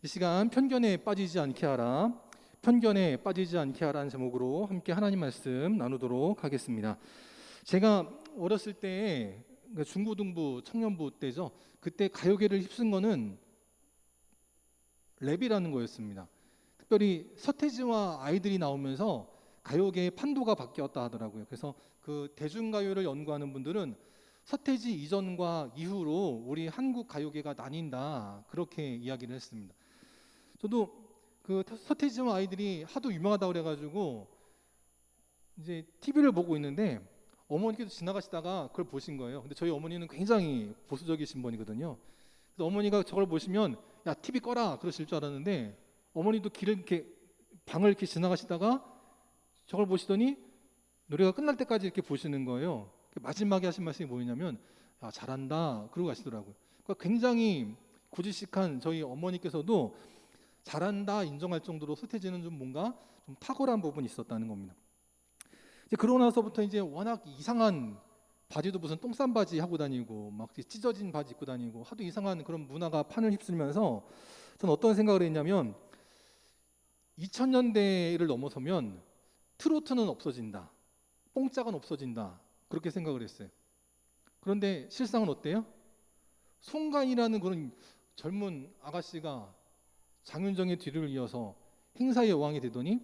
이 시간 편견에 빠지지 않게 하라, 편견에 빠지지 않게 하라는 제목으로 함께 하나님 말씀 나누도록 하겠습니다. 제가 어렸을 때 그러니까 중고등부 청년부 때죠. 그때 가요계를 휩쓴 거는 랩이라는 거였습니다. 특별히 서태지와 아이들이 나오면서 가요계의 판도가 바뀌었다 하더라고요. 그래서 그 대중가요를 연구하는 분들은 서태지 이전과 이후로 우리 한국 가요계가 나뉜다, 그렇게 이야기를 했습니다. 저도 그 서태지와 아이들이 하도 유명하다고 그래가지고 이제 TV를 보고 있는데 어머니께서 지나가시다가 그걸 보신 거예요. 근데 저희 어머니는 굉장히 보수적이신 분이거든요. 그래서 어머니가 저걸 보시면 야 TV 꺼라 그러실 줄 알았는데 어머니도 길을 이렇게 방을 이렇게 지나가시다가 저걸 보시더니 노래가 끝날 때까지 이렇게 보시는 거예요. 마지막에 하신 말씀이 뭐냐면 야 잘한다 그러고 가시더라고요. 그러니까 굉장히 고지식한 저희 어머니께서도 잘한다 인정할 정도로 서태지는 좀 뭔가 좀 탁월한 부분이 있었다는 겁니다. 이제 그러고 나서부터 이제 워낙 이상한 바지도 무슨 똥싼 바지 하고 다니고 막 찢어진 바지 입고 다니고 하도 이상한 그런 문화가 판을 휩쓸면서 저는 어떤 생각을 했냐면 2000년대를 넘어서면 트로트는 없어진다, 뽕짝은 없어진다, 그렇게 생각을 했어요. 그런데 실상은 어때요? 송가인이라는 그런 젊은 아가씨가 장윤정의 뒤를 이어서 행사의 여왕이 되더니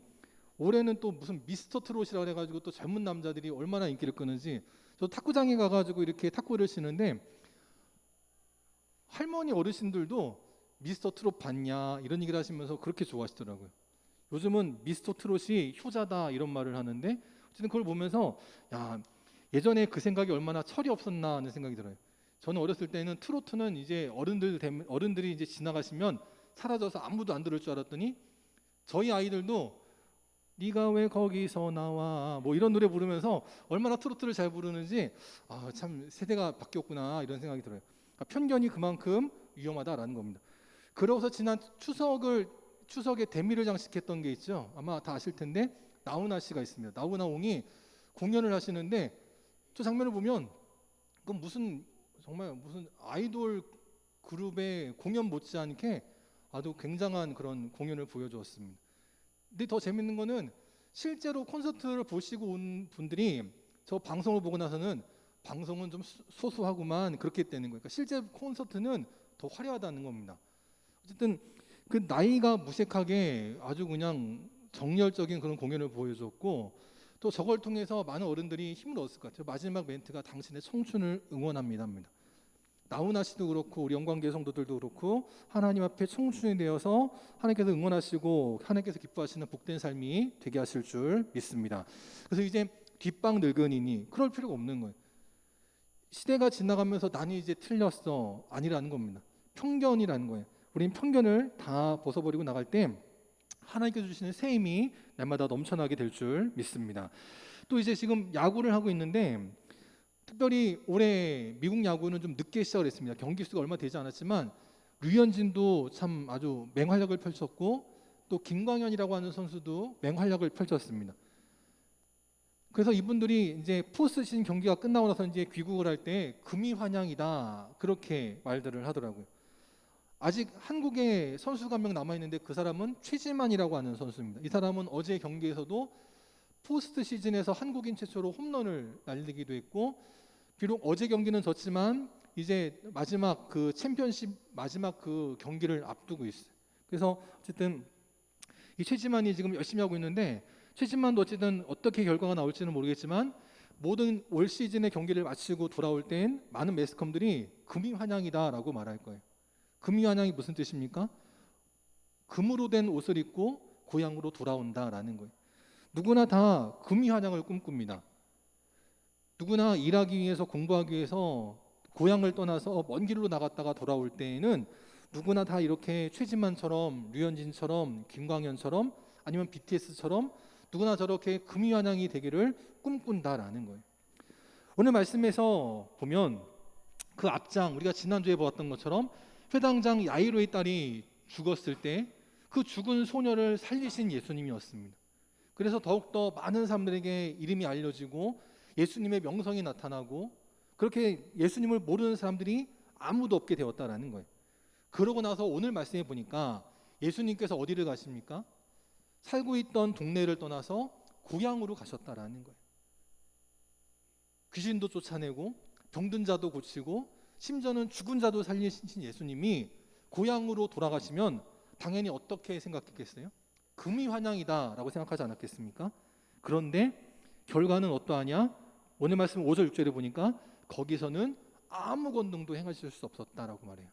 올해는 또 무슨 미스터 트롯이라고 해가지고 또 젊은 남자들이 얼마나 인기를 끄는지, 저 탁구장에 가가지고 이렇게 탁구를 치는데 할머니 어르신들도 미스터 트롯 봤냐 이런 얘기를 하시면서 그렇게 좋아하시더라고요. 요즘은 미스터 트롯이 효자다 이런 말을 하는데 어쨌든 그걸 보면서 야 예전에 그 생각이 얼마나 철이 없었나 하는 생각이 들어요. 저는 어렸을 때는 트로트는 이제 어른들이 이제 지나가시면 사라져서 아무도 안 들을 줄 알았더니 저희 아이들도 네가 왜 거기서 나와 뭐 이런 노래 부르면서 얼마나 트로트를 잘 부르는지 참 세대가 바뀌었구나 이런 생각이 들어요. 그러니까 편견이 그만큼 위험하다라는 겁니다. 그러고서 지난 추석에 대미를 장식했던 게 있죠. 아마 다 아실 텐데 나훈아 씨가 있습니다. 나훈아옹이 공연을 하시는데 저 장면을 보면 그건 정말 무슨 아이돌 그룹의 공연 못지않게 아주 굉장한 그런 공연을 보여주었습니다. 근데 더 재밌는 거는 실제로 콘서트를 보시고 온 분들이 저 방송을 보고 나서는 방송은 좀 소소하구만 그렇게 되는 거예요. 그러니까 실제 콘서트는 더 화려하다는 겁니다. 어쨌든 그 나이가 무색하게 아주 그냥 정열적인 그런 공연을 보여줬고 또 저걸 통해서 많은 어른들이 힘을 얻었을 것 같아요. 마지막 멘트가 당신의 청춘을 응원합니다입니다. 나훈아 씨도 그렇고 우리 영광교회 성도들도 그렇고 하나님 앞에 청춘이 되어서 하나님께서 응원하시고 하나님께서 기뻐하시는 복된 삶이 되게 하실 줄 믿습니다. 그래서 이제 뒷방 늙은이니 그럴 필요가 없는 거예요. 시대가 지나가면서 나는 이제 틀렸어 아니라는 겁니다. 편견이라는 거예요. 우리는 편견을 다 벗어버리고 나갈 때 하나님께서 주시는 새 힘이 날마다 넘쳐나게 될 줄 믿습니다. 또 이제 지금 야구를 하고 있는데 특별히 올해 미국 야구는 좀 늦게 시작을 했습니다. 경기 수가 얼마 되지 않았지만 류현진도 참 아주 맹활약을 펼쳤고 또 김광현이라고 하는 선수도 맹활약을 펼쳤습니다. 그래서 이분들이 이제 포스트 시즌 경기가 끝나고 나서 이제 귀국을 할 때 금이 환영이다 그렇게 말들을 하더라고요. 아직 한국에 선수가 한 명 남아 있는데 그 사람은 최지만이라고 하는 선수입니다. 이 사람은 어제 경기에서도 포스트 시즌에서 한국인 최초로 홈런을 날리기도 했고 비록 어제 경기는 졌지만 이제 마지막 그 챔피언십 마지막 그 경기를 앞두고 있어요. 그래서 어쨌든 이 최지만이 지금 열심히 하고 있는데 최지만도 어쨌든 어떻게 결과가 나올지는 모르겠지만 모든 올 시즌의 경기를 마치고 돌아올 땐 많은 매스컴들이 금이 환영이다라고 말할 거예요. 금이 환영이 무슨 뜻입니까? 금으로 된 옷을 입고 고향으로 돌아온다라는 거예요. 누구나 다 금이 환영을 꿈꿉니다. 누구나 일하기 위해서 공부하기 위해서 고향을 떠나서 먼 길로 나갔다가 돌아올 때에는 누구나 다 이렇게 최진만처럼 류현진처럼 김광현처럼 아니면 BTS처럼 누구나 저렇게 금이 환영이 되기를 꿈꾼다라는 거예요. 오늘 말씀에서 보면 그 앞장 우리가 지난주에 보았던 것처럼 회당장 야이로의 딸이 죽었을 때 그 죽은 소녀를 살리신 예수님이었습니다. 그래서 더욱더 많은 사람들에게 이름이 알려지고 예수님의 명성이 나타나고 그렇게 예수님을 모르는 사람들이 아무도 없게 되었다라는 거예요. 그러고 나서 오늘 말씀해 보니까 예수님께서 어디를 가십니까? 살고 있던 동네를 떠나서 고향으로 가셨다라는 거예요. 귀신도 쫓아내고 병든 자도 고치고 심지어는 죽은 자도 살리신 예수님이 고향으로 돌아가시면 당연히 어떻게 생각했겠어요? 금이환영이다라고 생각하지 않았겠습니까? 그런데 결과는 어떠하냐? 오늘 말씀 5절 6절에 보니까 거기서는 아무 권능도 행하실 수 없었다라고 말해요.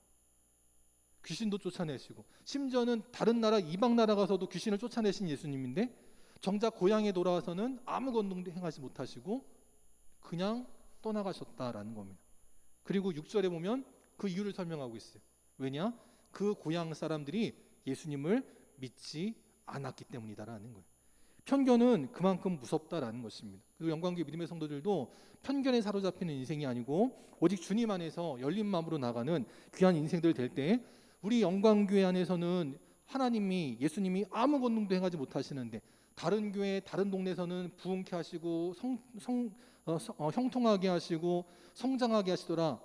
귀신도 쫓아내시고 심지어는 다른 나라 이방 나라 가서도 귀신을 쫓아내신 예수님인데 정작 고향에 돌아와서는 아무 권능도 행하지 못하시고 그냥 떠나가셨다라는 겁니다. 그리고 6절에 보면 그 이유를 설명하고 있어요. 왜냐? 그 고향 사람들이 예수님을 믿지 않았기 때문이다라는 거예요. 편견은 그만큼 무섭다라는 것입니다. 그리고 영광교회 믿음의 성도들도 편견에 사로잡히는 인생이 아니고 오직 주님 안에서 열린 마음으로 나가는 귀한 인생들 될 때 우리 영광교회 안에서는 하나님이 예수님이 아무 권능도 행하지 못하시는데 다른 교회 다른 동네에서는 부흥케 하시고 형통하게 하시고 성장하게 하시더라.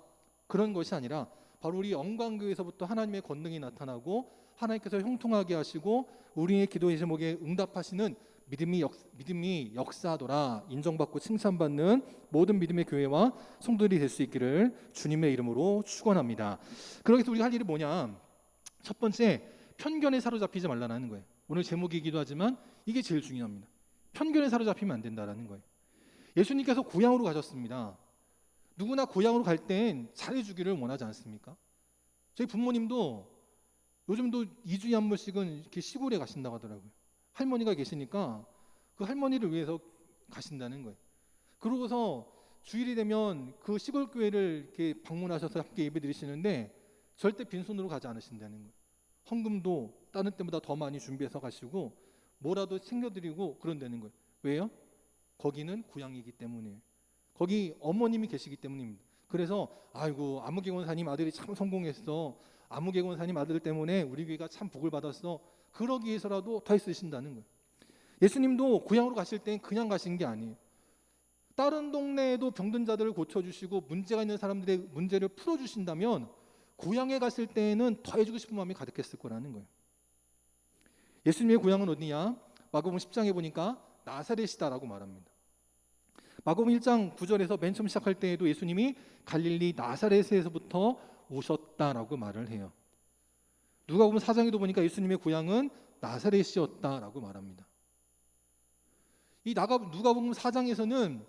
그런 것이 아니라 바로 우리 영광교회에서부터 하나님의 권능이 나타나고 하나님께서 형통하게 하시고 우리의 기도의 제목에 응답하시는 믿음이 역사하더라. 인정받고 칭찬받는 모든 믿음의 교회와 성도들이 될 수 있기를 주님의 이름으로 축원합니다. 그러기 위해서 우리가 할 일이 뭐냐? 첫 번째, 편견에 사로잡히지 말라는 거예요. 오늘 제목이기도 하지만 이게 제일 중요합니다. 편견에 사로잡히면 안 된다라는 거예요. 예수님께서 고향으로 가셨습니다. 누구나 고향으로 갈 땐 잘해주기를 원하지 않습니까? 저희 부모님도 요즘도 2주에 한 번씩은 이렇게 시골에 가신다고 하더라고요. 할머니가 계시니까 그 할머니를 위해서 가신다는 거예요. 그러고서 주일이 되면 그 시골 교회를 이렇게 방문하셔서 함께 예배 드리시는데 절대 빈손으로 가지 않으신다는 거예요. 헌금도 다른 때보다 더 많이 준비해서 가시고 뭐라도 챙겨드리고 그런다는 거예요. 왜요? 거기는 고향이기 때문이에요. 거기 어머님이 계시기 때문입니다. 그래서 아이고 아무개 권사님 아들이 참 성공했어. 아무개 권사님 아들 때문에 우리 교회가 참 복을 받았어. 그러기 위해서라도 더 애쓰신다는 거예요. 예수님도 고향으로 가실 땐 그냥 가신 게 아니에요. 다른 동네에도 병든 자들을 고쳐주시고 문제가 있는 사람들의 문제를 풀어주신다면 고향에 갔을 때에는 더 해주고 싶은 마음이 가득했을 거라는 거예요. 예수님의 고향은 어디냐? 마가복음 10장에 보니까 나사렛이다라고 말합니다. 마가복음 1장 9절에서 맨 처음 시작할 때에도 예수님이 갈릴리 나사렛에서부터 오셨다라고 말을 해요. 누가복음 4장에도 보니까 예수님의 고향은 나사렛이었다라고 말합니다. 이 누가복음 4장에서는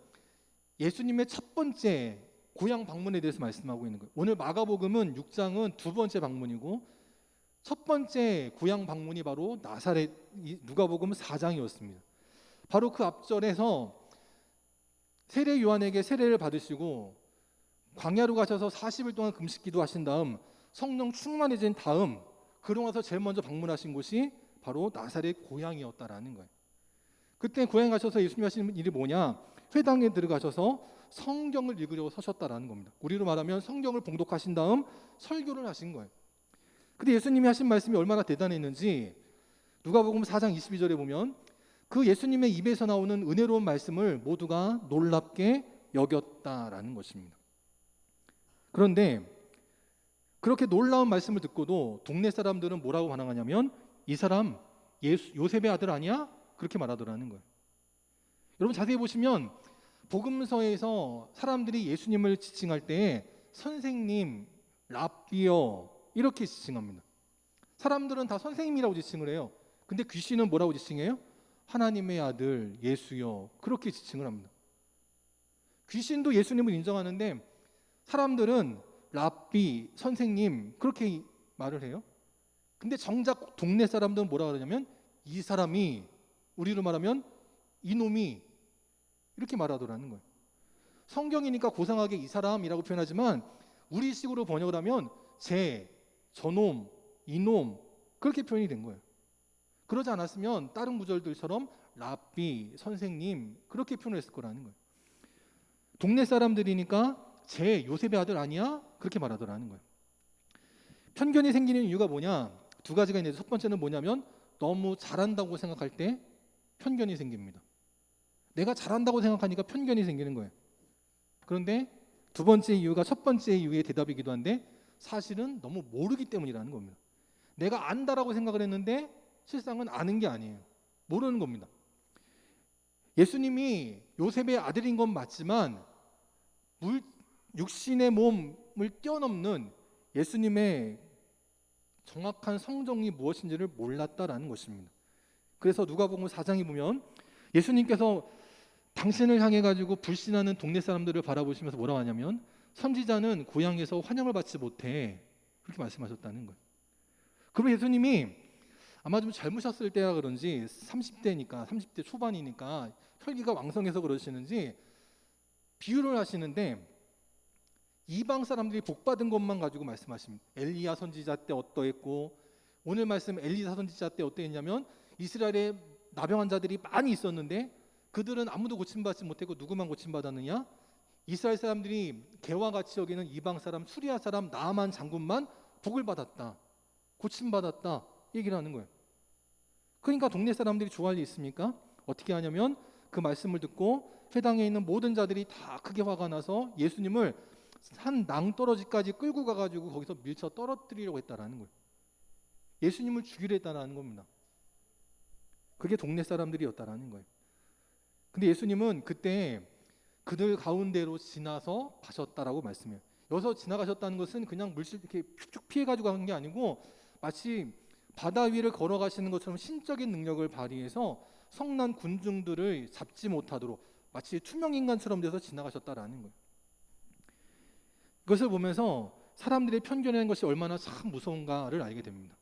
예수님의 첫 번째 고향 방문에 대해서 말씀하고 있는 거예요. 오늘 마가복음은 6장은 두 번째 방문이고 첫 번째 고향 방문이 바로 나사렛, 누가복음 4장이었습니다. 바로 그 앞절에서 세례 요한에게 세례를 받으시고 광야로 가셔서 40일 동안 금식 기도하신 다음 성령 충만해진 다음 그러고 나서 제일 먼저 방문하신 곳이 바로 나사렛 고향이었다라는 거예요. 그때 고향에 가셔서 예수님 하시는 일이 뭐냐? 회당에 들어가셔서 성경을 읽으려고 서셨다라는 겁니다. 우리로 말하면 성경을 봉독하신 다음 설교를 하신 거예요. 근데 예수님이 하신 말씀이 얼마나 대단했는지 누가복음 4장 22절에 보면 그 예수님의 입에서 나오는 은혜로운 말씀을 모두가 놀랍게 여겼다라는 것입니다. 그런데 그렇게 놀라운 말씀을 듣고도 동네 사람들은 뭐라고 반응하냐면 이 사람 요셉의 아들 아니야? 그렇게 말하더라는 거예요. 여러분 자세히 보시면 복음서에서 사람들이 예수님을 지칭할 때 선생님, 랍비여 이렇게 지칭합니다. 사람들은 다 선생님이라고 지칭을 해요. 근데 귀신은 뭐라고 지칭해요? 하나님의 아들 예수여 그렇게 지칭을 합니다. 귀신도 예수님을 인정하는데 사람들은 랍비, 선생님 그렇게 말을 해요. 근데 정작 동네 사람들은 뭐라 그러냐면 이 사람이 우리로 말하면 이놈이 이렇게 말하더라는 거예요. 성경이니까 고상하게 이 사람이라고 표현하지만 우리식으로 번역을 하면 저놈, 이놈 그렇게 표현이 된 거예요. 그러지 않았으면 다른 구절들처럼 랍비, 선생님 그렇게 표현했을 거라는 거예요. 동네 사람들이니까 요셉의 아들 아니야? 그렇게 말하더라는 거예요. 편견이 생기는 이유가 뭐냐? 두 가지가 있는데 첫 번째는 뭐냐면 너무 잘한다고 생각할 때 편견이 생깁니다. 내가 잘한다고 생각하니까 편견이 생기는 거예요. 그런데 두 번째 이유가 첫 번째 이유의 대답이기도 한데 사실은 너무 모르기 때문이라는 겁니다. 내가 안다라고 생각을 했는데 실상은 아는 게 아니에요. 모르는 겁니다. 예수님이 요셉의 아들인 건 맞지만 육신의 몸을 뛰어넘는 예수님의 정확한 성정이 무엇인지를 몰랐다라는 것입니다. 그래서 누가복음 4장에 보면 예수님께서 당신을 향해 가지고 불신하는 동네 사람들을 바라보시면서 뭐라고 하냐면 선지자는 고향에서 환영을 받지 못해, 그렇게 말씀하셨다는 거예요. 그리고 예수님이 아마 좀 젊으셨을 때라 그런지 30대 초반이니까 혈기가 왕성해서 그러시는지 비유를 하시는데 이방 사람들이 복받은 것만 가지고 말씀하십니다. 엘리야 선지자 때 어떠했고, 오늘 말씀 엘리사 선지자 때 어떠했냐면 이스라엘에 나병 환자들이 많이 있었는데 그들은 아무도 고침받지 못했고 누구만 고침받았느냐? 이스라엘 사람들이 개와 같이 여기는 이방 사람 수리아 사람 나아만 장군만 복을 받았다, 고침받았다 얘기를 하는 거예요. 그러니까 동네 사람들이 좋아할 일 있습니까? 어떻게 하냐면 그 말씀을 듣고 회당에 있는 모든 자들이 다 크게 화가 나서 예수님을 산 낭떠러지까지 끌고 가가지고 거기서 밀쳐 떨어뜨리려고 했다라는 거예요. 예수님을 죽이려 했다라는 겁니다. 그게 동네 사람들이었다라는 거예요. 근데 예수님은 그때 그들 가운데로 지나서 가셨다라고 말씀해요. 여기서 지나가셨다는 것은 그냥 물실 이렇게 툭툭 피해가지고 간 게 아니고 마치 바다 위를 걸어가시는 것처럼 신적인 능력을 발휘해서 성난 군중들을 잡지 못하도록 마치 투명인간처럼 돼서 지나가셨다라는 거예요. 그것을 보면서 사람들의 편견이라는 것이 얼마나 참 무서운가를 알게 됩니다.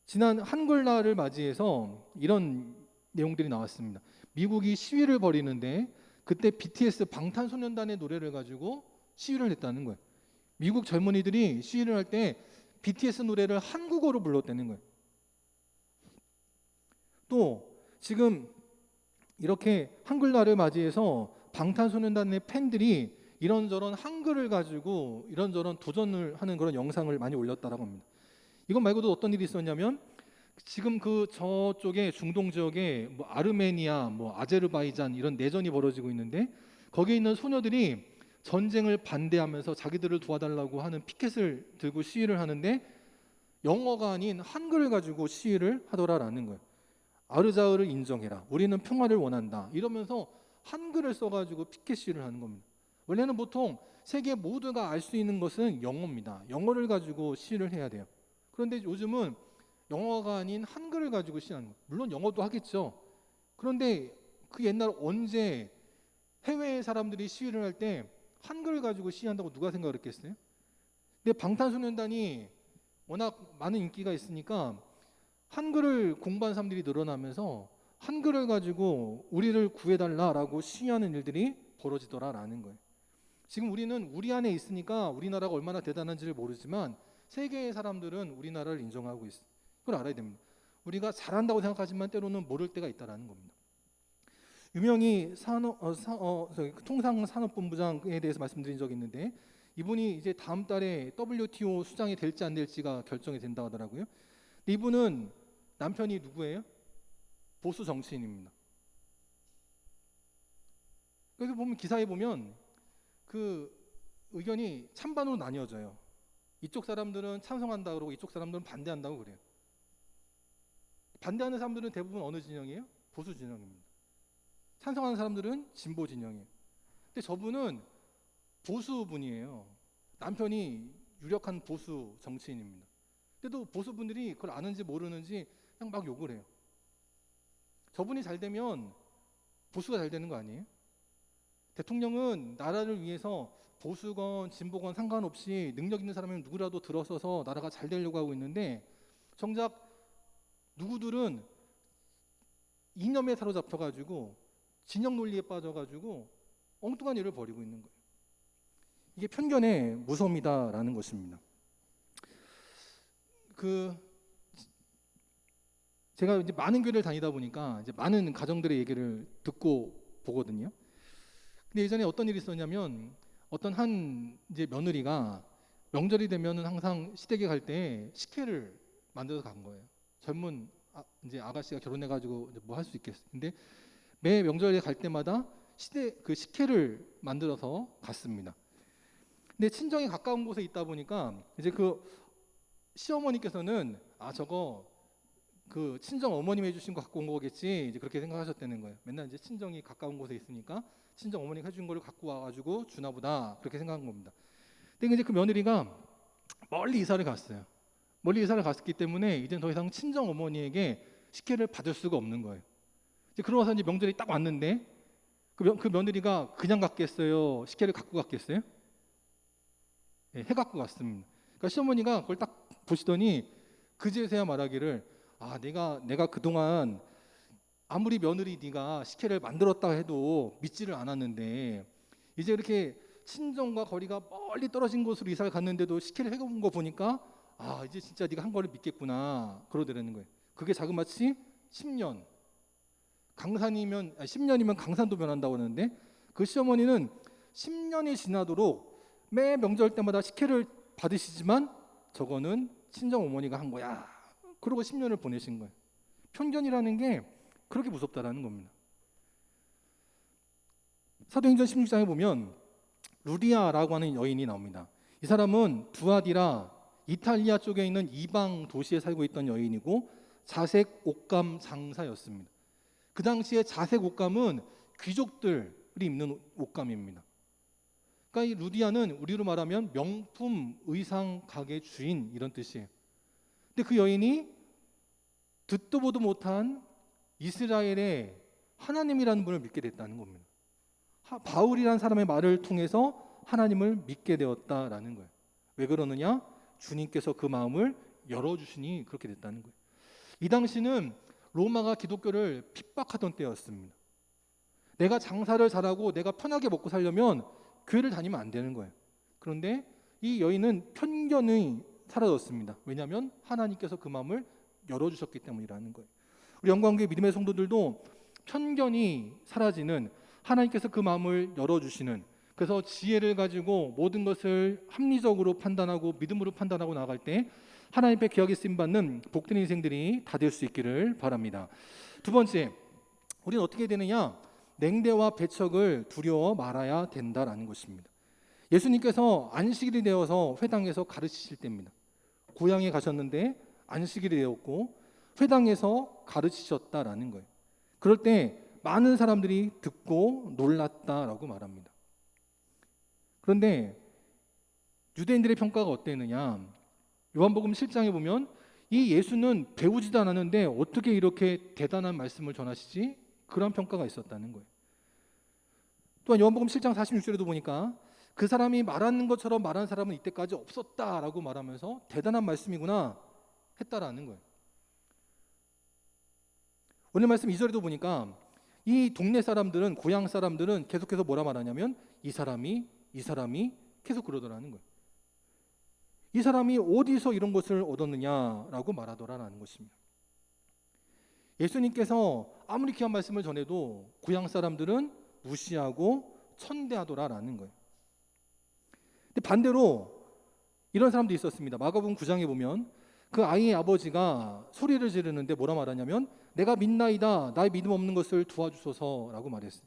지난 한글날을 맞이해서 이런 내용들이 나왔습니다. 미국이 시위를 벌이는데 그때 BTS 방탄소년단의 노래를 가지고 시위를 했다는 거예요. 미국 젊은이들이 시위를 할 때 BTS 노래를 한국어로 불렀다는 거예요. 또 지금 이렇게 한글날을 맞이해서 방탄소년단의 팬들이 이런저런 한글을 가지고 이런저런 도전을 하는 그런 영상을 많이 올렸다라고 합니다. 이것 말고도 어떤 일이 있었냐면 지금 그 저쪽에 중동 지역에 뭐 아르메니아, 뭐 아제르바이잔 이런 내전이 벌어지고 있는데 거기에 있는 소녀들이 전쟁을 반대하면서 자기들을 도와달라고 하는 피켓을 들고 시위를 하는데 영어가 아닌 한글을 가지고 시위를 하더라라는 거예요. 아르자흐를 인정해라, 우리는 평화를 원한다 이러면서 한글을 써가지고 피켓 시위를 하는 겁니다. 원래는 보통 세계 모두가 알 수 있는 것은 영어입니다. 영어를 가지고 시위를 해야 돼요. 그런데 요즘은 영어가 아닌 한글을 가지고 시위하는 거예요. 물론 영어도 하겠죠. 그런데 그 옛날 언제 해외 사람들이 시위를 할 때 한글을 가지고 시위한다고 누가 생각을 했겠어요? 근데 방탄소년단이 워낙 많은 인기가 있으니까 한글을 공부한 사람들이 늘어나면서 한글을 가지고 우리를 구해달라라고 시위하는 일들이 벌어지더라라는 거예요. 지금 우리는 우리 안에 있으니까 우리나라가 얼마나 대단한지를 모르지만 세계의 사람들은 우리나라를 인정하고 있어요. 그걸 알아야 됩니다. 우리가 잘한다고 생각하지만 때로는 모를 때가 있다라는 겁니다. 유명희 통상산업본부장에 대해서 말씀드린 적이 있는데 이분이 이제 다음 달에 WTO 수장이 될지 안 될지가 결정이 된다고 하더라고요. 근데 이분은 남편이 누구예요? 보수 정치인입니다. 그래서 보면 기사에 보면 그 의견이 찬반으로 나뉘어져요. 이쪽 사람들은 찬성한다 그러고 이쪽 사람들은 반대한다고 그래요. 반대하는 사람들은 대부분 어느 진영이에요? 보수 진영입니다. 찬성하는 사람들은 진보 진영이에요. 근데 저분은 보수분이에요. 남편이 유력한 보수 정치인입니다. 근데도 보수분들이 그걸 아는지 모르는지 그냥 막 욕을 해요. 저분이 잘 되면 보수가 잘 되는 거 아니에요? 대통령은 나라를 위해서 보수건 진보건 상관없이 능력 있는 사람이 누구라도 들어서서 나라가 잘 되려고 하고 있는데 정작 누구들은 이념에 사로잡혀가지고 진영 논리에 빠져가지고 엉뚱한 일을 벌이고 있는 거예요. 이게 편견의 무서움이다라는 것입니다. 제가 이제 많은 교회를 다니다 보니까 이제 많은 가정들의 얘기를 듣고 보거든요. 근데 예전에 어떤 일이 있었냐면 어떤 한 이제 며느리가 명절이 되면은 항상 시댁에 갈 때 식혜를 만들어서 간 거예요. 젊은 이제 아가씨가 결혼해가지고 뭐 할 수 있겠어. 근데 매 명절에 갈 때마다 그 식혜를 만들어서 갔습니다. 근데 친정이 가까운 곳에 있다 보니까 이제 그 시어머니께서는 저거 그 친정 어머님이 해주신 거 갖고 온 거겠지, 이제 그렇게 생각하셨다는 거예요. 맨날 이제 친정이 가까운 곳에 있으니까 친정 어머니가 해준 걸 갖고 와가지고 주나 보다, 그렇게 생각한 겁니다. 근데 이제 그 며느리가 멀리 이사를 갔어요. 멀리 이사를 갔기 때문에 이제 더 이상 친정 어머니에게 식혜를 받을 수가 없는 거예요. 이제 그러고서 이제 명절이 딱 왔는데 그 며느리가 그냥 갔겠어요? 식혜를 갖고 갔겠어요? 예, 해 갖고 갔습니다. 그러니까 시어머니가 그걸 딱 보시더니 그제서야 말하기를, 내가 그동안 아무리 며느리 네가 식혜를 만들었다 해도 믿지를 않았는데, 이제 이렇게 친정과 거리가 멀리 떨어진 곳으로 이사를 갔는데도 식혜를 해온 거 보니까 이제 진짜 네가 한 거를 믿겠구나, 그러더라는 거예요. 그게 자그마치 10년, 10년이면 강산도 변한다고 하는데, 그 시어머니는 10년이 지나도록 매 명절 때마다 식혜를 받으시지만 저거는 친정 어머니가 한 거야, 그러고 10년을 보내신 거예요. 편견이라는 게 그렇게 무섭다라는 겁니다. 사도행전 16장에 보면 루디아라고 하는 여인이 나옵니다. 이 사람은 두아디라 이탈리아 쪽에 있는 이방 도시에 살고 있던 여인이고 자색 옷감 장사였습니다. 그 당시에 자색 옷감은 귀족들이 입는 옷감입니다. 그러니까 이 루디아는 우리로 말하면 명품 의상 가게 주인, 이런 뜻이에요. 근데 그 여인이 듣도 보도 못한 이스라엘의 하나님이라는 분을 믿게 됐다는 겁니다. 바울이라는 사람의 말을 통해서 하나님을 믿게 되었다라는 거예요. 왜 그러느냐? 주님께서 그 마음을 열어주시니 그렇게 됐다는 거예요. 이 당시는 로마가 기독교를 핍박하던 때였습니다. 내가 장사를 잘하고 내가 편하게 먹고 살려면 교회를 다니면 안 되는 거예요. 그런데 이 여인은 편견이 사라졌습니다. 왜냐하면 하나님께서 그 마음을 열어주셨기 때문이라는 거예요. 우리 영광교회 믿음의 성도들도 편견이 사라지는, 하나님께서 그 마음을 열어주시는, 그래서 지혜를 가지고 모든 것을 합리적으로 판단하고 믿음으로 판단하고 나아갈 때 하나님의 귀하게 쓰임받는 복된 인생들이 다 될 수 있기를 바랍니다. 두 번째, 우리는 어떻게 되느냐? 냉대와 배척을 두려워 말아야 된다라는 것입니다. 예수님께서 안식일이 되어서 회당에서 가르치실 때입니다. 고향에 가셨는데 안식일이 되었고 회당에서 가르치셨다라는 거예요. 그럴 때 많은 사람들이 듣고 놀랐다라고 말합니다. 그런데 유대인들의 평가가 어땠느냐? 요한복음 7장에 보면 이 예수는 배우지도 않았는데 어떻게 이렇게 대단한 말씀을 전하시지? 그런 평가가 있었다는 거예요. 또한 요한복음 7장 46절에도 보니까 그 사람이 말하는 것처럼 말한 사람은 이때까지 없었다라고 말하면서 대단한 말씀이구나 했다라는 거예요. 오늘 말씀 2절에도 보니까 이 동네 사람들은, 고향 사람들은 계속해서 뭐라 말하냐면 이 사람이 계속 그러더라는 거예요. 이 사람이 어디서 이런 것을 얻었느냐라고 말하더라라는 것입니다. 예수님께서 아무리 귀한 말씀을 전해도 고향 사람들은 무시하고 천대하더라라는 거예요. 근데 반대로 이런 사람도 있었습니다. 마가복음 9장에 보면 그 아이의 아버지가 소리를 지르는데 뭐라 말하냐면 내가 믿나이다, 나의 믿음 없는 것을 도와주소서라고 말했어요.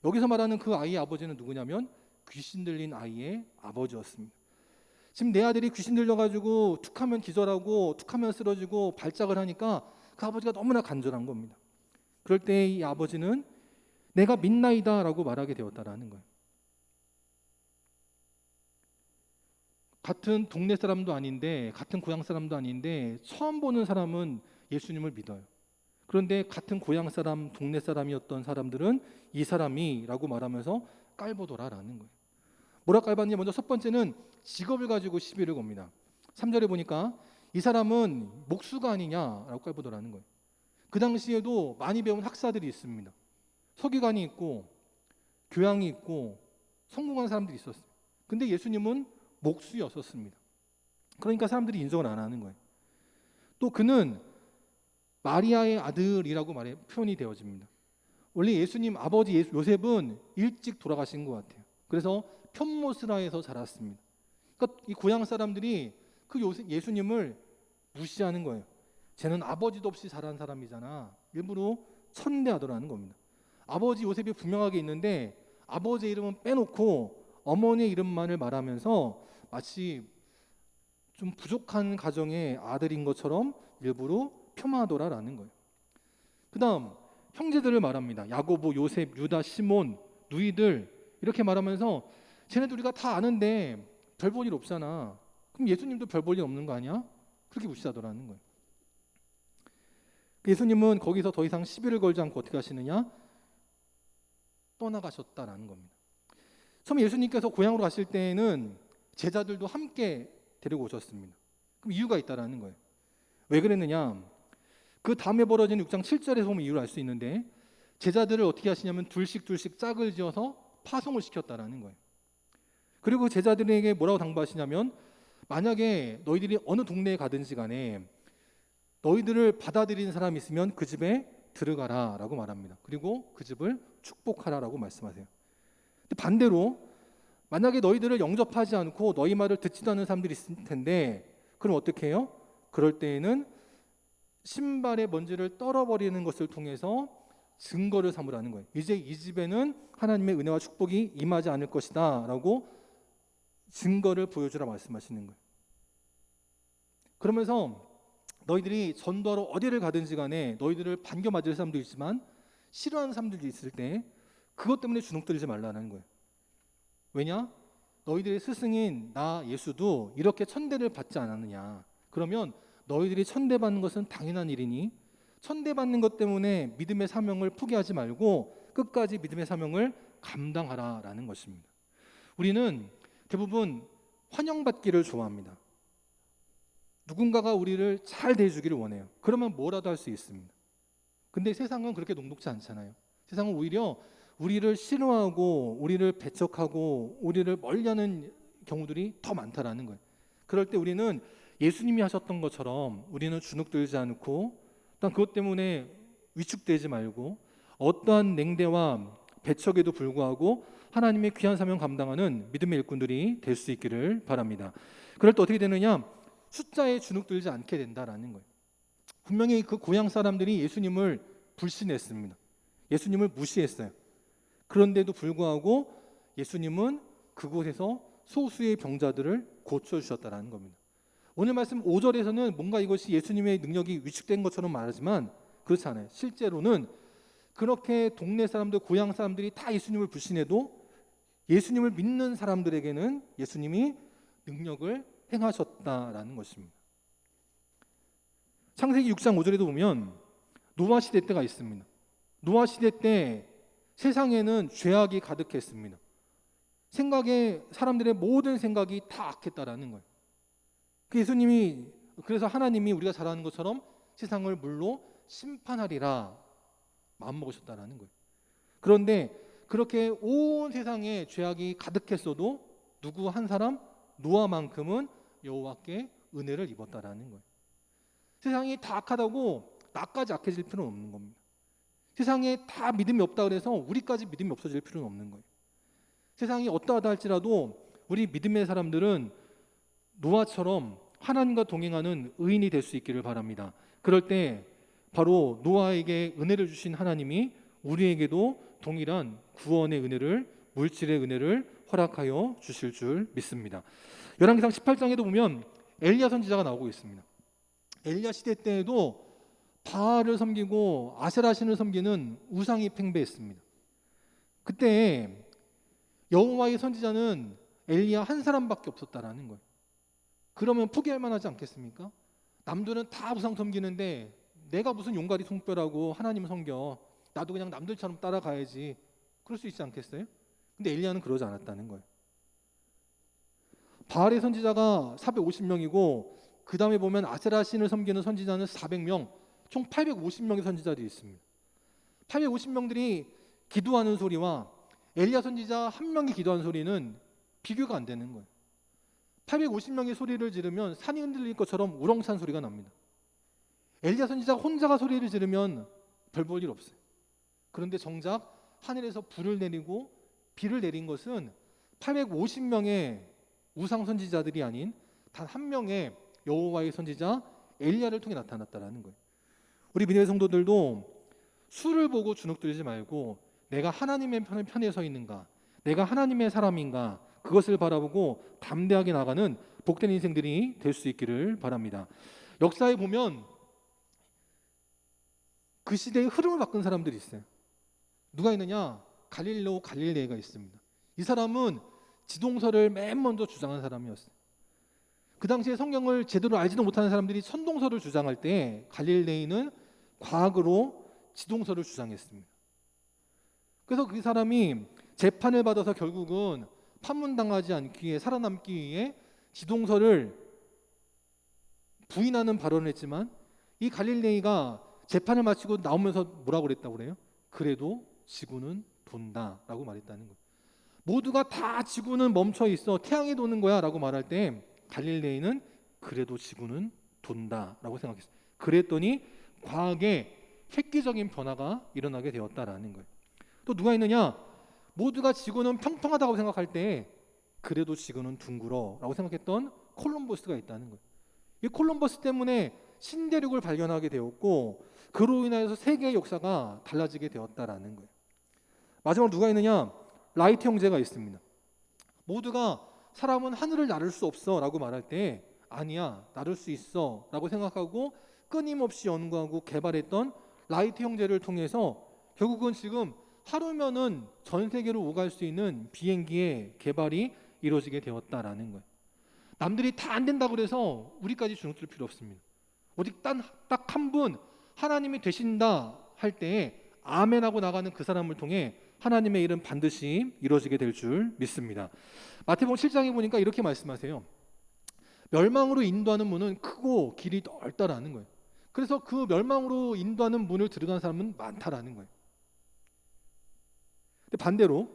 여기서 말하는 그 아이의 아버지는 누구냐면 귀신 들린 아이의 아버지였습니다. 지금 내 아들이 귀신 들려가지고 툭하면 기절하고 툭하면 쓰러지고 발작을 하니까 그 아버지가 너무나 간절한 겁니다. 그럴 때 이 아버지는 내가 믿나이다 라고 말하게 되었다라는 거예요. 같은 동네 사람도 아닌데, 같은 고향 사람도 아닌데 처음 보는 사람은 예수님을 믿어요. 그런데 같은 고향 사람, 동네 사람이었던 사람들은 이 사람이 라고 말하면서 깔보더라라는 거예요. 뭐라 깔봤냐? 먼저 첫 번째는 직업을 가지고 시비를 겁니다. 3절에 보니까 이 사람은 목수가 아니냐라고 깔보더라는 거예요. 그 당시에도 많이 배운 학사들이 있습니다. 서기관이 있고 교양이 있고 성공한 사람들이 있었어요. 근데 예수님은 목수였었습니다. 그러니까 사람들이 인정을 안 하는 거예요. 또 그는 마리아의 아들이라고 표현이 되어집니다. 원래 예수님 아버지 요셉은 일찍 돌아가신 것 같아요. 그래서 편모스라에서 자랐습니다. 그러니까 이 고향 사람들이 그 예수님을 무시하는 거예요. 쟤는 아버지도 없이 자란 사람이잖아. 일부러 천대하더라는 겁니다. 아버지 요셉이 분명하게 있는데 아버지의 이름은 빼놓고 어머니의 이름만을 말하면서 마치 좀 부족한 가정의 아들인 것처럼 일부러 폄하하더라라는 거예요. 그 다음 형제들을 말합니다. 야고보, 요셉, 유다, 시몬, 누이들 이렇게 말하면서 쟤네들 우리가 다 아는데 별 볼 일 없잖아. 그럼 예수님도 별 볼 일 없는 거 아니야? 그렇게 무시하더라는 거예요. 예수님은 거기서 더 이상 시비를 걸지 않고 어떻게 하시느냐? 떠나가셨다라는 겁니다. 처음에 예수님께서 고향으로 가실 때에는 제자들도 함께 데리고 오셨습니다. 그럼 이유가 있다라는 거예요. 왜 그랬느냐? 그 다음에 벌어진 6장 7절에서 보면 이유를 알 수 있는데 제자들을 어떻게 하시냐면 둘씩 짝을 지어서 파송을 시켰다라는 거예요. 그리고 제자들에게 뭐라고 당부하시냐면 만약에 너희들이 어느 동네에 가든지 간에 너희들을 받아들이는 사람이 있으면 그 집에 들어가라 라고 말합니다. 그리고 그 집을 축복하라 라고 말씀하세요. 근데 반대로 만약에 너희들을 영접하지 않고 너희 말을 듣지도 않는 사람들이 있을 텐데 그럼 어떻게 해요? 그럴 때에는 신발의 먼지를 떨어버리는 것을 통해서 증거를 삼으라는 거예요. 이제 이 집에는 하나님의 은혜와 축복이 임하지 않을 것이다 라고 증거를 보여주라 말씀하시는 거예요. 그러면서 너희들이 전도하러 어디를 가든지 간에 너희들을 반겨 맞을 사람도 있지만 싫어하는 사람들도 있을 때 그것 때문에 주눅들지 말라는 거예요. 왜냐? 너희들의 스승인 나 예수도 이렇게 천대를 받지 않았느냐. 그러면 너희들이 천대받는 것은 당연한 일이니 천대받는 것 때문에 믿음의 사명을 포기하지 말고 끝까지 믿음의 사명을 감당하라라는 것입니다. 우리는 대부분 환영받기를 좋아합니다. 누군가가 우리를 잘 대해주기를 원해요. 그러면 뭐라도 할 수 있습니다. 근데 세상은 그렇게 녹록지 않잖아요. 세상은 오히려 우리를 싫어하고 우리를 배척하고 우리를 멀리하는 경우들이 더 많다라는 거예요. 그럴 때 우리는 예수님이 하셨던 것처럼 우리는 주눅들지 않고 또 그것 때문에 위축되지 말고 어떠한 냉대와 배척에도 불구하고 하나님의 귀한 사명 감당하는 믿음의 일꾼들이 될 수 있기를 바랍니다. 그럴 때 어떻게 되느냐? 숫자에 주눅들지 않게 된다라는 거예요. 분명히 그 고향 사람들이 예수님을 불신했습니다. 예수님을 무시했어요. 그런데도 불구하고 예수님은 그곳에서 소수의 병자들을 고쳐주셨다는 겁니다. 오늘 말씀 5절에서는 뭔가 이것이 예수님의 능력이 위축된 것처럼 말하지만 그렇지 않아요. 실제로는 그렇게 동네 사람들, 고향 사람들이 다 예수님을 불신해도 예수님을 믿는 사람들에게는 예수님이 능력을 행하셨다라는 것입니다. 창세기 6장 5절에도 보면 노아 시대 때가 있습니다. 노아 시대 때 세상에는 죄악이 가득했습니다. 사람들의 모든 생각이 다 악했다라는 거예요. 그래서 하나님이 우리가 잘 아는 것처럼 세상을 물로 심판하리라 마음먹으셨다라는 거예요. 그런데 그렇게 온 세상에 죄악이 가득했어도 누구 한 사람 노아만큼은 여호와께 은혜를 입었다라는 거예요. 세상이 다 악하다고 나까지 악해질 필요는 없는 겁니다. 세상에 다 믿음이 없다 그래서 우리까지 믿음이 없어질 필요는 없는 거예요. 세상이 어떠하다 할지라도 우리 믿음의 사람들은 노아처럼 하나님과 동행하는 의인이 될 수 있기를 바랍니다. 그럴 때 바로 노아에게 은혜를 주신 하나님이 우리에게도 동일한 구원의 은혜를, 물질의 은혜를 허락하여 주실 줄 믿습니다. 열왕기상 18장에도 보면 엘리야 선지자가 나오고 있습니다. 엘리야 시대 때에도 바알을 섬기고 아세라 신을 섬기는 우상이 팽배했습니다. 그때 여호와의 선지자는 엘리야 한 사람밖에 없었다라는 거예요. 그러면 포기할 만하지 않겠습니까? 남들은 다 우상 섬기는데 내가 무슨 용가리 송뼈라고 하나님 섬겨. 나도 그냥 남들처럼 따라가야지. 그럴 수 있지 않겠어요? 근데 엘리야는 그러지 않았다는 거예요. 바알의 선지자가 450명이고 그 다음에 보면 아세라 신을 섬기는 선지자는 400명, 총 850명의 선지자들이 있습니다. 850명들이 기도하는 소리와 엘리야 선지자 한 명이 기도하는 소리는 비교가 안 되는 거예요. 850명의 소리를 지르면 산이 흔들릴 것처럼 우렁찬 소리가 납니다. 엘리야 선지자가 혼자가 소리를 지르면 별 볼 일 없어요. 그런데 정작 하늘에서 불을 내리고 비를 내린 것은 850명의 우상 선지자들이 아닌 단 한 명의 여호와의 선지자 엘리야를 통해 나타났다라는 거예요. 우리 믿음의 성도들도 수를 보고 주눅들지 말고 내가 하나님의 편에 서 있는가, 내가 하나님의 사람인가, 그것을 바라보고 담대하게 나가는 복된 인생들이 될 수 있기를 바랍니다. 역사에 보면 그 시대의 흐름을 바꾼 사람들이 있어요. 누가 있느냐? 갈릴레오 갈릴레이가 있습니다. 이 사람은 지동설을 맨 먼저 주장한 사람이었어요. 그 당시에 성경을 제대로 알지도 못하는 사람들이 천동설을 주장할 때 갈릴레이는 과학으로 지동설을 주장했습니다. 그래서 그 사람이 재판을 받아서 결국은 판문당하지 않기 위해 살아남기 위해 지동설을 부인하는 발언을 했지만 이 갈릴레이가 재판을 마치고 나오면서 뭐라고 그랬다고 그래요? 그래도 지구는 돈다라고 말했다는 거예요. 모두가 다 지구는 멈춰 있어 태양이 도는 거야 라고 말할 때 갈릴레이는 그래도 지구는 돈다라고 생각했어요. 그랬더니 과학의 획기적인 변화가 일어나게 되었다라는 거예요. 또 누가 있느냐? 모두가 지구는 평평하다고 생각할 때 그래도 지구는 둥글어라고 생각했던 콜럼버스가 있다는 거예요. 이 콜럼버스 때문에 신대륙을 발견하게 되었고 그로 인해서 세계의 역사가 달라지게 되었다라는 거예요. 마지막으로 누가 있느냐? 라이트 형제가 있습니다. 모두가 사람은 하늘을 나를 수 없어 라고 말할 때 아니야 나를 수 있어 라고 생각하고 끊임없이 연구하고 개발했던 라이트 형제를 통해서 결국은 지금 하루면은 전 세계로 오갈 수 있는 비행기의 개발이 이루어지게 되었다라는 거예요. 남들이 다 안 된다고 그래서 우리까지 주눅들 필요 없습니다. 어디 딱 한 분 하나님이 되신다 할 때에 아멘하고 나가는 그 사람을 통해 하나님의 일은 반드시 이루어지게 될 줄 믿습니다. 마태복음 7장에 보니까 이렇게 말씀하세요. 멸망으로 인도하는 문은 크고 길이 넓다라는 거예요. 그래서 그 멸망으로 인도하는 문을 들어간 사람은 많다라는 거예요. 근데 반대로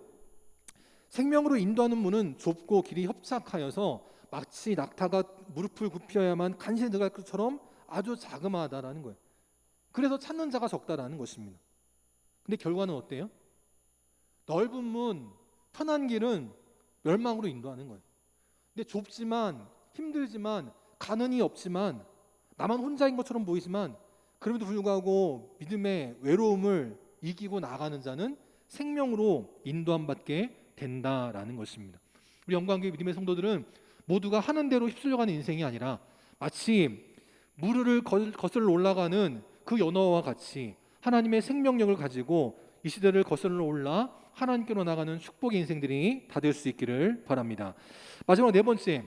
생명으로 인도하는 문은 좁고 길이 협착하여서 마치 낙타가 무릎을 굽혀야만 간신히 들어갈 것처럼 아주 자그마하다라는 거예요. 그래서 찾는 자가 적다라는 것입니다. 근데 결과는 어때요? 넓은 문, 편한 길은 멸망으로 인도하는 거예요. 근데 좁지만 힘들지만 가는 이 없지만 나만 혼자인 것처럼 보이지만 그럼에도 불구하고 믿음의 외로움을 이기고 나가는 자는 생명으로 인도함 받게 된다라는 것입니다. 우리 영광교회 믿음의 성도들은 모두가 하는 대로 휩쓸려가는 인생이 아니라 마치 무르를 거슬러 올라가는 그 연어와 같이 하나님의 생명력을 가지고 이 시대를 거슬러 올라 하나님께로 나가는 축복의 인생들이 다 될 수 있기를 바랍니다. 마지막 네 번째,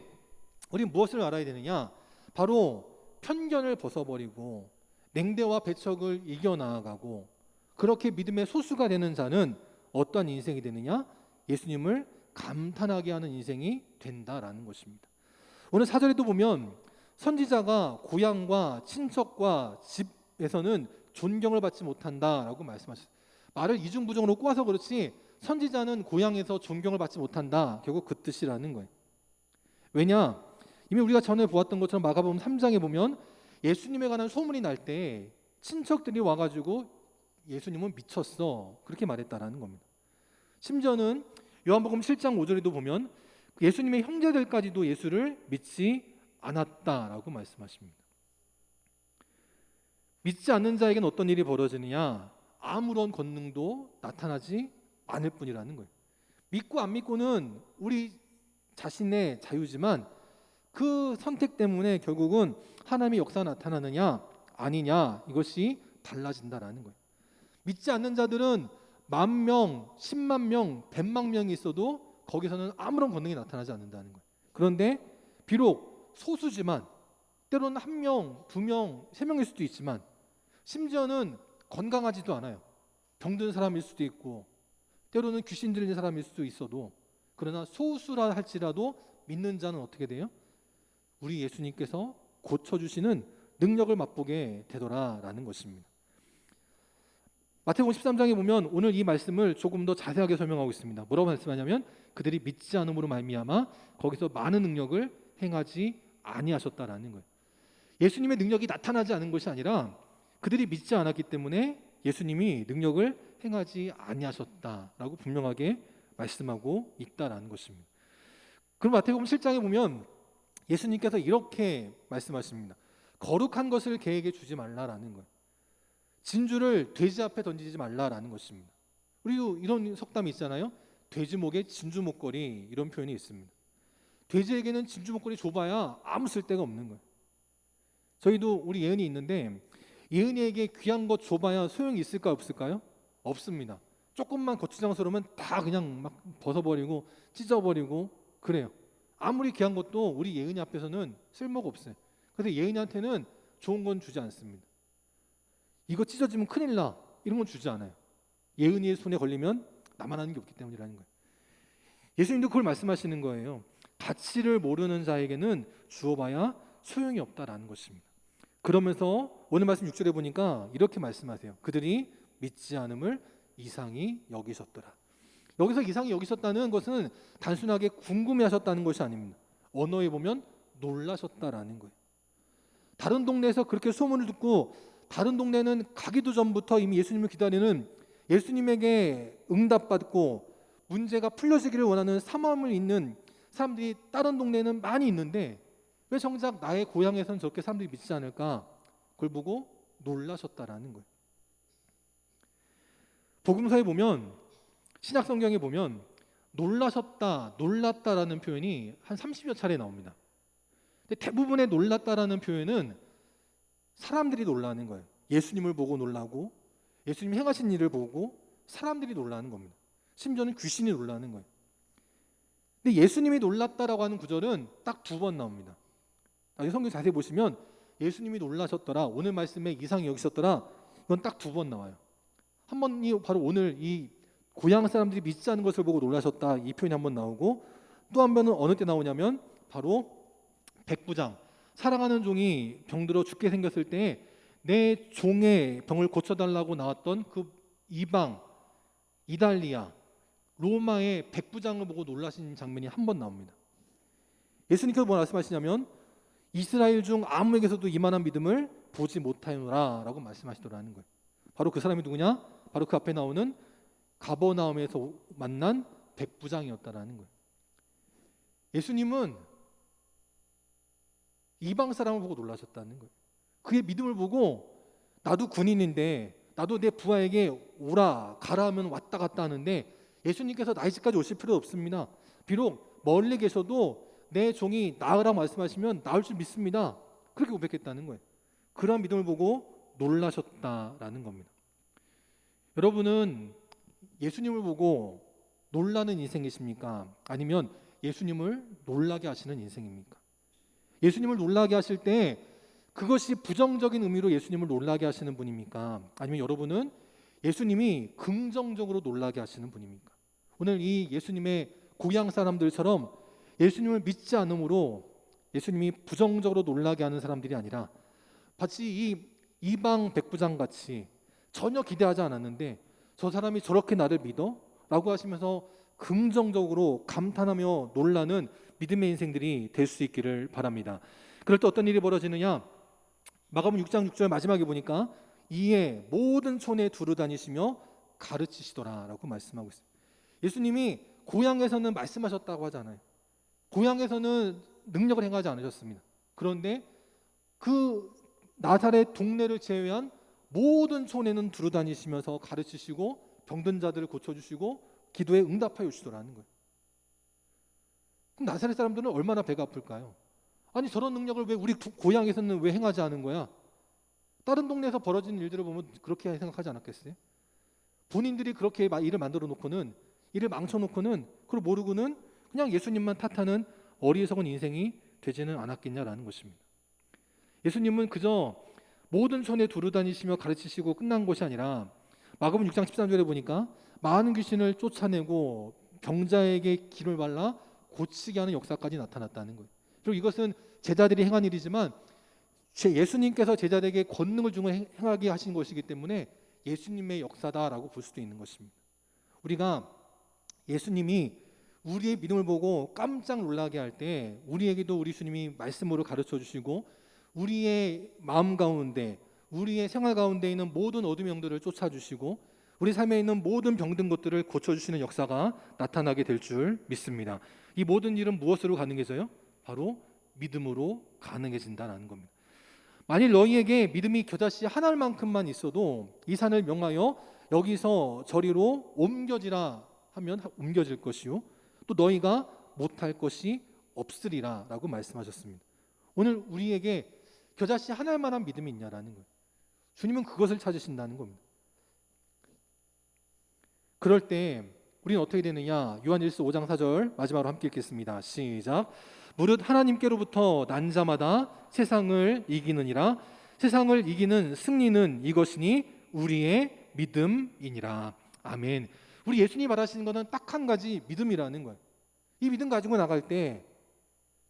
우리는 무엇을 알아야 되느냐? 바로 편견을 벗어버리고 냉대와 배척을 이겨나가고 그렇게 믿음의 소수가 되는 자는 어떠한 인생이 되느냐? 예수님을 감탄하게 하는 인생이 된다라는 것입니다. 오늘 4절에도 보면 선지자가 고향과 친척과 집에서는 존경을 받지 못한다라고 말씀하셨어요. 말을 이중부정으로 꼬아서 그렇지 선지자는 고향에서 존경을 받지 못한다. 결국 그 뜻이라는 거예요. 왜냐? 이미 우리가 전에 보았던 것처럼 마가복음 3장에 보면 예수님에 관한 소문이 날 때 친척들이 와가지고 예수님은 미쳤어 그렇게 말했다라는 겁니다. 심지어는 요한복음 7장 5절에도 보면 예수님의 형제들까지도 예수를 믿지 않았다라고 말씀하십니다. 믿지 않는 자에게는 어떤 일이 벌어지느냐? 아무런 권능도 나타나지 않을 뿐이라는 거예요. 믿고 안 믿고는 우리 자신의 자유지만 그 선택 때문에 결국은 하나님의 역사가 나타나느냐 아니냐 이것이 달라진다라는 거예요. 믿지 않는 자들은 10,000명, 10만 명, 100만 명이 있어도 거기서는 아무런 권능이 나타나지 않는다는 거예요. 그런데 비록 소수지만 때로는 1명, 2명, 3명일 수도 있지만 심지어는 건강하지도 않아요. 병든 사람일 수도 있고 때로는 귀신 들린 사람일 수도 있어도 그러나 소수라 할지라도 믿는 자는 어떻게 돼요? 우리 예수님께서 고쳐주시는 능력을 맛보게 되더라라는 것입니다. 마태복음 13장에 보면 오늘 이 말씀을 조금 더 자세하게 설명하고 있습니다. 뭐라고 말씀하냐면 그들이 믿지 않음으로 말미암아 거기서 많은 능력을 행하지 아니하셨다라는 거예요. 예수님의 능력이 나타나지 않은 것이 아니라 그들이 믿지 않았기 때문에 예수님이 능력을 행하지 아니하셨다라고 분명하게 말씀하고 있다라는 것입니다. 그럼 마태복음 7장에 보면 예수님께서 이렇게 말씀하십니다. 거룩한 것을 개에게 주지 말라라는 거예요. 진주를 돼지 앞에 던지지 말라라는 것입니다. 우리도 이런 속담이 있잖아요. 돼지 목에 진주 목걸이 이런 표현이 있습니다. 돼지에게는 진주목걸이 줘봐야 아무 쓸데가 없는 거예요. 저희도 우리 예은이 있는데 예은이에게 귀한 것 줘봐야 소용이 있을까 없을까요? 없습니다. 조금만 거추장스러우면 다 그냥 막 벗어버리고 찢어버리고 그래요. 아무리 귀한 것도 우리 예은이 앞에서는 쓸모가 없어요. 그래서 예은이한테는 좋은 건 주지 않습니다. 이거 찢어지면 큰일 나 이런 건 주지 않아요. 예은이의 손에 걸리면 나만 하는 게 없기 때문이라는 거예요. 예수님도 그걸 말씀하시는 거예요. 가치를 모르는 자에게는 주어봐야 소용이 없다라는 것입니다. 그러면서 오늘 말씀 6절에 보니까 이렇게 말씀하세요. 그들이 믿지 않음을 이상히 여기셨더라. 여기서 이상히 여기셨다는 것은 단순하게 궁금해하셨다는 것이 아닙니다. 언어에 보면 놀라셨다라는 거예요. 다른 동네에서 그렇게 소문을 듣고 다른 동네는 가기도 전부터 이미 예수님을 기다리는 예수님에게 응답받고 문제가 풀려지기를 원하는 사마음을 있는 사람들이 다른 동네는 많이 있는데 왜 정작 나의 고향에서는 저렇게 사람들이 믿지 않을까? 그걸 보고 놀라셨다라는 거예요. 복음서에 보면 신약 성경에 보면 놀라셨다, 놀랐다라는 표현이 한 30여 차례 나옵니다. 근데 대부분의 놀랐다라는 표현은 사람들이 놀라는 거예요. 예수님을 보고 놀라고 예수님이 행하신 일을 보고 사람들이 놀라는 겁니다. 심지어는 귀신이 놀라는 거예요. 근데 예수님이 놀랐다라고 하는 구절은 딱 2번 나옵니다. 성경 자세히 보시면 예수님이 놀라셨더라, 오늘 말씀에 이상히 여기셨더라, 이건 딱 2번 나와요. 한 번이 바로 오늘 이 고향 사람들이 믿지 않는 것을 보고 놀라셨다, 이 표현이 한 번 나오고, 또 한 번은 어느 때 나오냐면 바로 백부장, 사랑하는 종이 병들어 죽게 생겼을 때 내 종의 병을 고쳐달라고 나왔던 그 이방 이달리아 로마의 백부장을 보고 놀라신 장면이 한 번 나옵니다. 예수님께서 뭐 말씀하시냐면 이스라엘 중 아무에게서도 이만한 믿음을 보지 못하노라 라고 말씀하시더라는 거예요. 바로 그 사람이 누구냐? 바로 그 앞에 나오는 가버나움에서 만난 백부장이었다라는 거예요. 예수님은 이방 사람을 보고 놀라셨다는 거예요. 그의 믿음을 보고 나도 군인인데 나도 내 부하에게 오라 가라 하면 왔다 갔다 하는데 예수님께서 나의 집까지 오실 필요 없습니다. 비록 멀리 계셔도 내 종이 나으라고 말씀하시면 나을 줄 믿습니다. 그렇게 고백했다는 거예요. 그러한 믿음을 보고 놀라셨다라는 겁니다. 여러분은 예수님을 보고 놀라는 인생이십니까? 아니면 예수님을 놀라게 하시는 인생입니까? 예수님을 놀라게 하실 때 그것이 부정적인 의미로 예수님을 놀라게 하시는 분입니까? 아니면 여러분은 예수님이 긍정적으로 놀라게 하시는 분입니까? 오늘 이 예수님의 고향 사람들처럼 예수님을 믿지 않음으로 예수님이 부정적으로 놀라게 하는 사람들이 아니라 마치 이 이방 백부장 같이 전혀 기대하지 않았는데 저 사람이 저렇게 나를 믿어? 라고 하시면서 긍정적으로 감탄하며 놀라는 믿음의 인생들이 될 수 있기를 바랍니다. 그럴 때 어떤 일이 벌어지느냐? 마가복음 6장 6절 마지막에 보니까 이에 모든 촌에 두루 다니시며 가르치시더라 라고 말씀하고 있습니다. 예수님이 고향에서는 말씀하셨다고 하잖아요. 고향에서는 능력을 행하지 않으셨습니다. 그런데 그 나사렛 동네를 제외한 모든 촌에는 두루 다니시면서 가르치시고 병든 자들을 고쳐주시고 기도에 응답하여 주시더라는 거예요. 그럼 나사렛 사람들은 얼마나 배가 아플까요? 아니 저런 능력을 왜 우리 고향에서는 왜 행하지 않은 거야? 다른 동네에서 벌어지는 일들을 보면 그렇게 생각하지 않았겠어요? 본인들이 그렇게 일을 만들어 놓고는 일을 망쳐 놓고는 그걸 모르고는 그냥 예수님만 탓하는 어리석은 인생이 되지는 않았겠냐라는 것입니다. 예수님은 그저 모든 촌에 두루 다니시며 가르치시고 끝난 것이 아니라 마가복음 6장 13절에 보니까 많은 귀신을 쫓아내고 병자에게 기름을 발라 고치게 하는 역사까지 나타났다는 거예요. 그리고 이것은 제자들이 행한 일이지만 예수님께서 제자들에게 권능을 주고 행하게 하신 것이기 때문에 예수님의 역사다라고 볼 수도 있는 것입니다. 우리가 예수님이 우리의 믿음을 보고 깜짝 놀라게 할 때 우리에게도 우리 주님이 말씀으로 가르쳐 주시고 우리의 마음 가운데 우리의 생활 가운데 있는 모든 어둠의 영들을 쫓아주시고 우리 삶에 있는 모든 병든 것들을 고쳐주시는 역사가 나타나게 될 줄 믿습니다. 이 모든 일은 무엇으로 가능해져요? 바로 믿음으로 가능해진다는 겁니다. 만일 너희에게 믿음이 겨자씨 한 알만큼만 있어도 이 산을 명하여 여기서 저리로 옮겨지라 하면 옮겨질 것이요 또 너희가 못할 것이 없으리라라고 말씀하셨습니다. 오늘 우리에게 겨자씨 하나만한 믿음이 있냐라는 거예요. 주님은 그것을 찾으신다는 겁니다. 그럴 때 우리는 어떻게 되느냐? 요한일서 5장 4절 마지막으로 함께 읽겠습니다. 시작. 무릇 하나님께로부터 난 자마다 세상을 이기느니라. 세상을 이기는 승리는 이것이니 우리의 믿음이니라. 아멘. 우리 예수님이 말하시는 것은 딱 한 가지, 믿음이라는 거예요. 이 믿음 가지고 나갈 때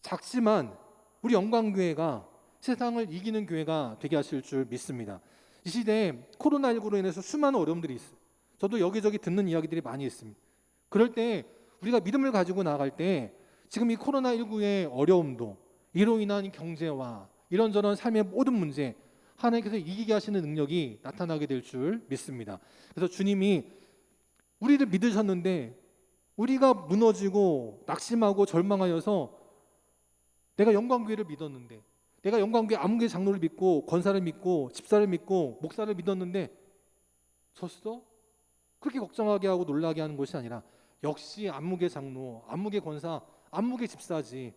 작지만 우리 영광교회가 세상을 이기는 교회가 되게 하실 줄 믿습니다. 이 시대에 코로나19로 인해서 수많은 어려움들이 있어요. 저도 여기저기 듣는 이야기들이 많이 있습니다. 그럴 때 우리가 믿음을 가지고 나갈 때 지금 이 코로나19의 어려움도, 이로 인한 경제와 이런저런 삶의 모든 문제, 하나님께서 이기게 하시는 능력이 나타나게 될 줄 믿습니다. 그래서 주님이 우리를 믿으셨는데 우리가 무너지고 낙심하고 절망하여서 내가 영광교회를 믿었는데, 내가 영광교회 아무개 장로를 믿고 권사를 믿고 집사를 믿고 목사를 믿었는데 졌어? 그렇게 걱정하게 하고 놀라게 하는 것이 아니라 역시 안무개 장로, 안무개 권사, 안무개 집사지.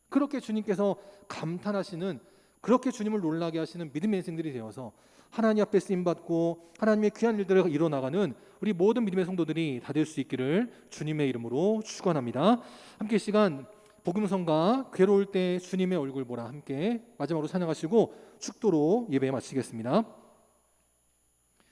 그렇게 주님께서 감탄하시는, 그렇게 주님을 놀라게 하시는 믿음의 인생들이 되어서 하나님 앞에 쓰임받고 하나님의 귀한 일들을 이뤄나가는 우리 모든 믿음의 성도들이 다 될 수 있기를 주님의 이름으로 축원합니다. 함께 시간 복음성가 괴로울 때 주님의 얼굴 보라 함께 마지막으로 찬양하시고 축도로 예배 마치겠습니다.